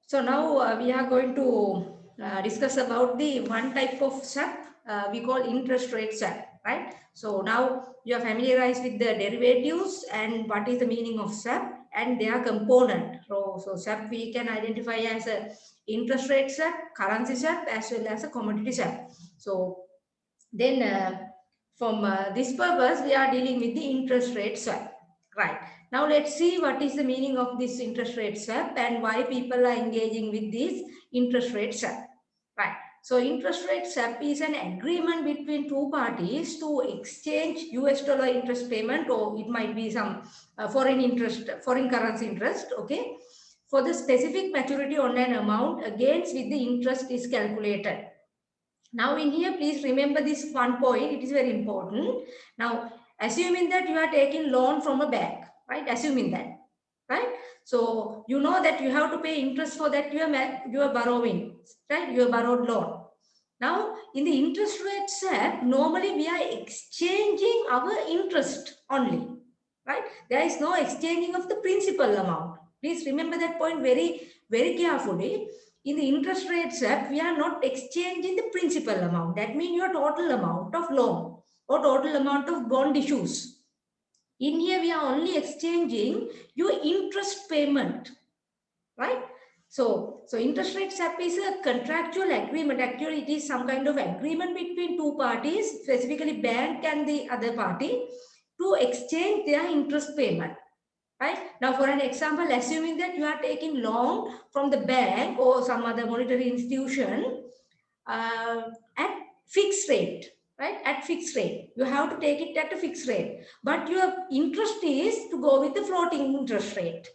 So now we are going to discuss about the one type of swap we call interest rate swap, right? So now you are familiarized with the derivatives and what is the meaning of swap and their component. So swap we can identify as a interest rate swap, currency swap, as well as a commodity swap. So then from this purpose, we are dealing with the interest rate swap. Right. Now let's see what is the meaning of this interest rate swap and why people are engaging with this interest rate swap. Right. So interest rate swap is an agreement between two parties to exchange US dollar interest payment, or it might be some foreign currency interest, okay, for the specific maturity on an amount against which the interest is calculated. Now in here, please remember this one point. It is very important. Now, assuming that you are taking loan from a bank, right? Assuming that, right? So you know that you have to pay interest for that you are borrowing, right? You are borrowed loan. Now, in the interest rate swap, normally we are exchanging our interest only, right? There is no exchanging of the principal amount. Please remember that point very, very carefully. In the interest rate swap, we are not exchanging the principal amount. That means your total amount of loan or total amount of bond issues. In here, we are only exchanging your interest payment, right? So interest rate swap is a contractual agreement. Actually, it is some kind of agreement between two parties, specifically bank and the other party, to exchange their interest payment. Right? Now, for an example, assuming that you are taking loan from the bank or some other monetary institution at fixed rate, right? At fixed rate. You have to take it at a fixed rate. But your interest is to go with the floating interest rate.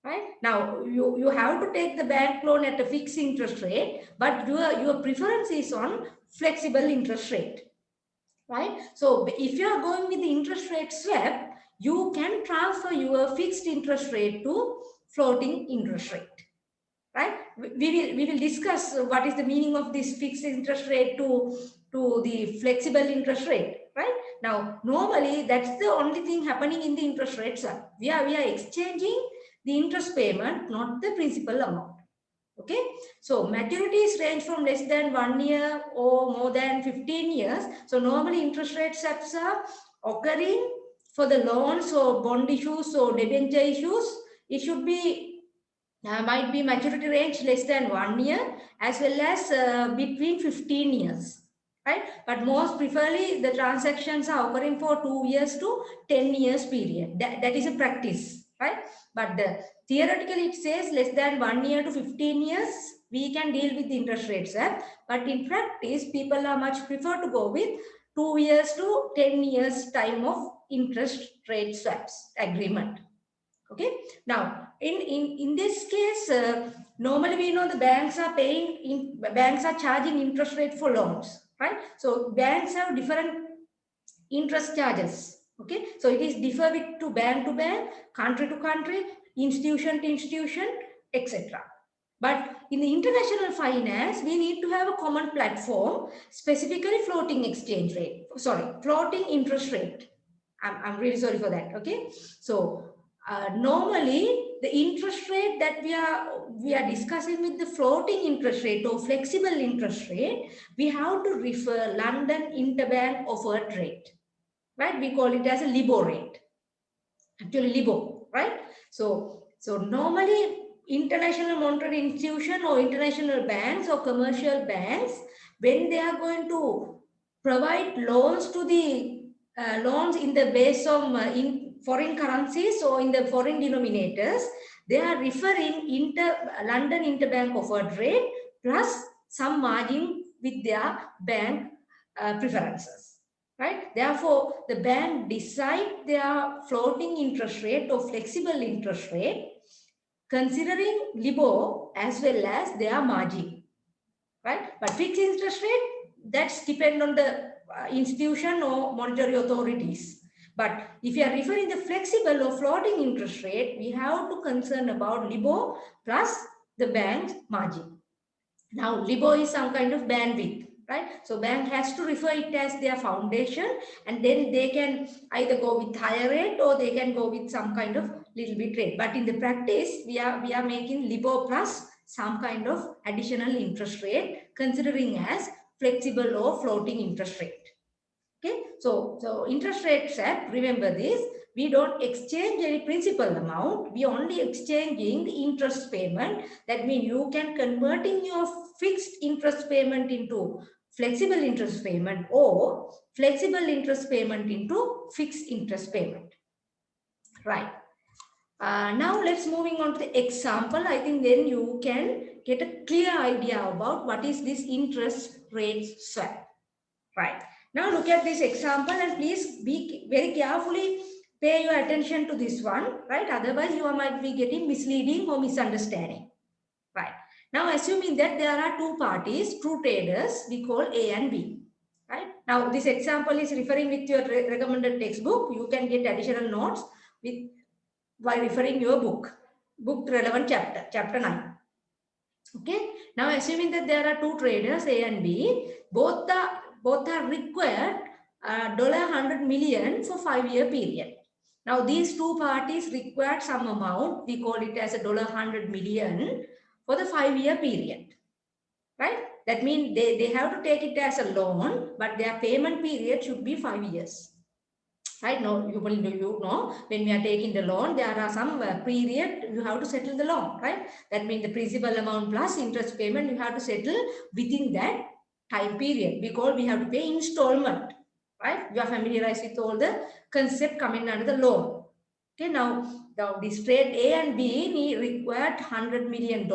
Right? Now, you have to take the bank loan at a fixed interest rate, but your preference is on flexible interest rate. Right? So if you are going with the interest rate swap, you can transfer your fixed interest rate to floating interest rate. Right? We will discuss what is the meaning of this fixed interest rate to the flexible interest rate. Right? Now, normally that's the only thing happening in the interest rate swap. We are exchanging the interest payment, not the principal amount. Okay, so maturities range from less than 1 year or more than 15 years. So normally interest rate swaps are occurring for the loans or bond issues or debenture issues. It should be might be maturity range less than 1 year as well as between 15 years. Right, but most preferably the transactions are occurring for 2 years to 10 years period. That is a practice, right? But theoretically, it says less than 1 year to 15 years, we can deal with the interest rate swap. But in practice, people are much prefer to go with 2 years to 10 years time of interest rate swaps agreement. Okay. Now, in this case, normally we know the banks are charging interest rate for loans, right? So banks have different interest charges. Okay, so it is differ with to bank, country to country, institution to institution, etc. But in the international finance, we need to have a common platform, specifically floating exchange rate. Sorry, floating interest rate. I'm really sorry for that. Okay, so normally the interest rate that we are discussing with the floating interest rate or flexible interest rate, we have to refer London Interbank Offered Rate, right? We call it as a LIBOR rate. Actually, LIBOR, right? So normally international monetary institution or international banks or commercial banks, when they are going to provide loans to the loans in the base of in foreign currencies or in the foreign denominators, they are referring London Interbank Offered Rate plus some margin with their bank preferences, right? Therefore, the bank decide their floating interest rate or flexible interest rate considering LIBOR as well as their margin, right? But fixed interest rate, that's depend on the institution or monetary authorities. But if you are referring the flexible or floating interest rate, we have to concern about LIBOR plus the bank's margin. Now, LIBOR is some kind of bandwidth, right? So bank has to refer it as their foundation, and then they can either go with higher rate or they can go with some kind of little bit rate. But in the practice, we are making LIBOR plus some kind of additional interest rate, considering as flexible or floating interest rate. Okay, so interest rate swap, remember this, we don't exchange any principal amount, we only exchanging the interest payment. That means you can converting your fixed interest payment into flexible interest payment or flexible interest payment into fixed interest payment. Right. Now let's moving on to the example. I think then you can get a clear idea about what is this interest rate swap. Right. Now look at this example and please be very carefully pay your attention to this one, right? Otherwise you might be getting misleading or misunderstanding. Right. Now assuming that there are two parties, two traders, we call A and B. Right. Now this example is referring with your recommended textbook. You can get additional notes with by referring your book relevant chapter 9. Okay. Now assuming that there are two traders A and B, both are required $100 million for 5-year period. Now these two parties required some amount, we call it as a $100 million for the 5-year period. Right? That means they have to take it as a loan, but their payment period should be 5 years. Right? No, you know, when we are taking the loan, there are some period you have to settle the loan, right? That means the principal amount plus interest payment you have to settle within that time period, because we have to pay installment, right? You are familiarized with all the concept coming under the loan. Okay, now this trade A and B required $100 million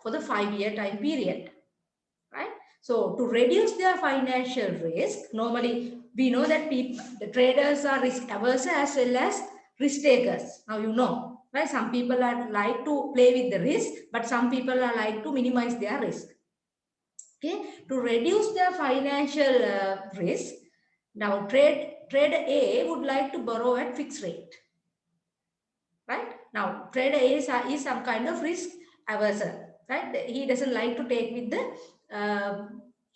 for the 5-year time period, right? So to reduce their financial risk, normally we know that the traders are risk averse as well as risk takers. Now you know, right? Some people are like to play with the risk, but some people are like to minimize their risk. Okay, to reduce their financial risk, now trader A would like to borrow at fixed rate. Right? Now trader A is some kind of risk averse, right? He doesn't like to take with the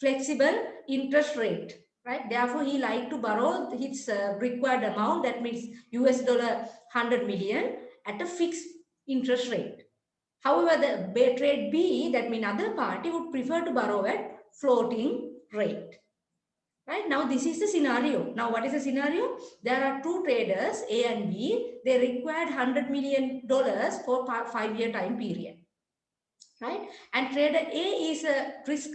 flexible interest rate, right? Therefore, he like to borrow his required amount, that means $100 million at a fixed interest rate. However, the trade B, that means other party, would prefer to borrow at floating rate. Right? Now, this is the scenario. Now, what is the scenario? There are two traders, A and B. They required $100 million for 5-year time period. Right? And trader A is a risk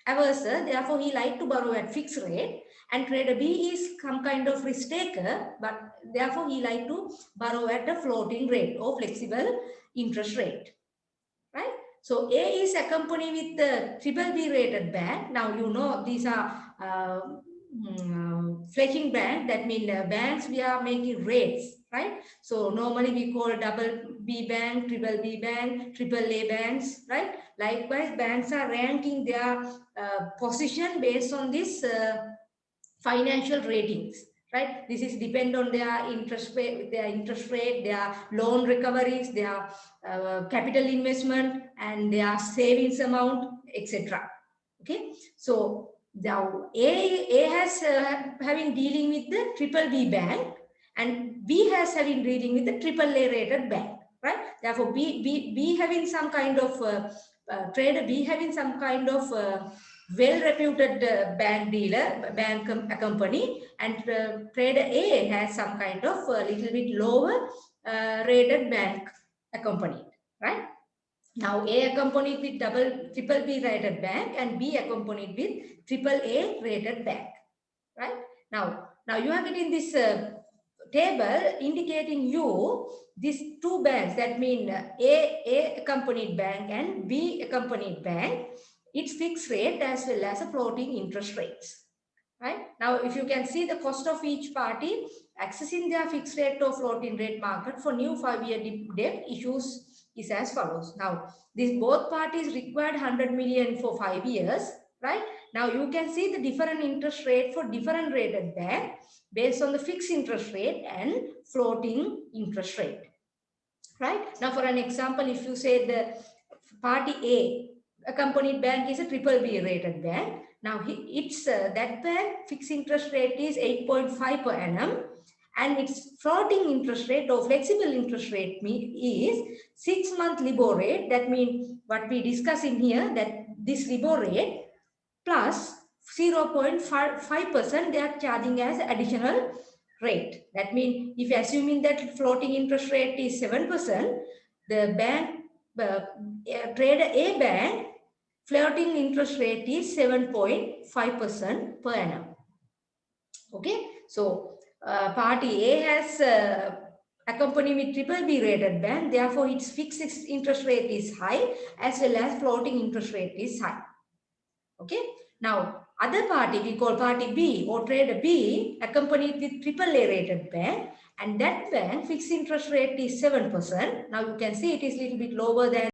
averse, therefore he like to borrow at fixed rate. And trader B is some kind of risk taker, but therefore he like to borrow at a floating rate or flexible interest rate. Right? So A is accompanied with the BBB rated bank. Now you know these are fetching bank. That means banks we are making rates, right? So normally we call BB bank, BBB bank, AAA banks, right? Likewise, banks are ranking their position based on this financial ratings. Right, this is depend on their interest rate, their loan recoveries, their capital investment, and their savings amount, etc. Okay, so now A has having dealing with the BBB bank, and B has having dealing with the AAA rated bank. Right, therefore B having some kind of trader B having some kind of well-reputed bank company, and trader A has some kind of little bit lower rated bank accompanied, right? Now A accompanied with BBB rated bank and B accompanied with AAA rated bank, right? Now you are getting this table indicating you these two banks, that mean A accompanied bank and B accompanied bank. It's fixed rate as well as a floating interest rates. Right? Now, if you can see the cost of each party accessing their fixed rate or floating rate market for new 5-year debt issues is as follows. Now, these both parties required $100 million for 5 years. Right? Now, you can see the different interest rate for different rated bank based on the fixed interest rate and floating interest rate. Right? Now, for an example, if you say the party A accompanied bank is a BBB rated bank. Now, it's that bank fixed interest rate is 8.5 per annum, and its floating interest rate or flexible interest rate is 6-month LIBOR rate. That means what we discuss in here, that this LIBOR rate plus 0.5% they are charging as additional rate. That means if assuming that floating interest rate is 7%, the bank, trader A bank, floating interest rate is 7.5% per annum. Okay, so party A has accompanied with triple B rated bank, therefore its fixed interest rate is high as well as floating interest rate is high. Okay, now other party we call party B or trader B accompanied with triple A rated bank, and that bank fixed interest rate is 7%. Now you can see it is little bit lower than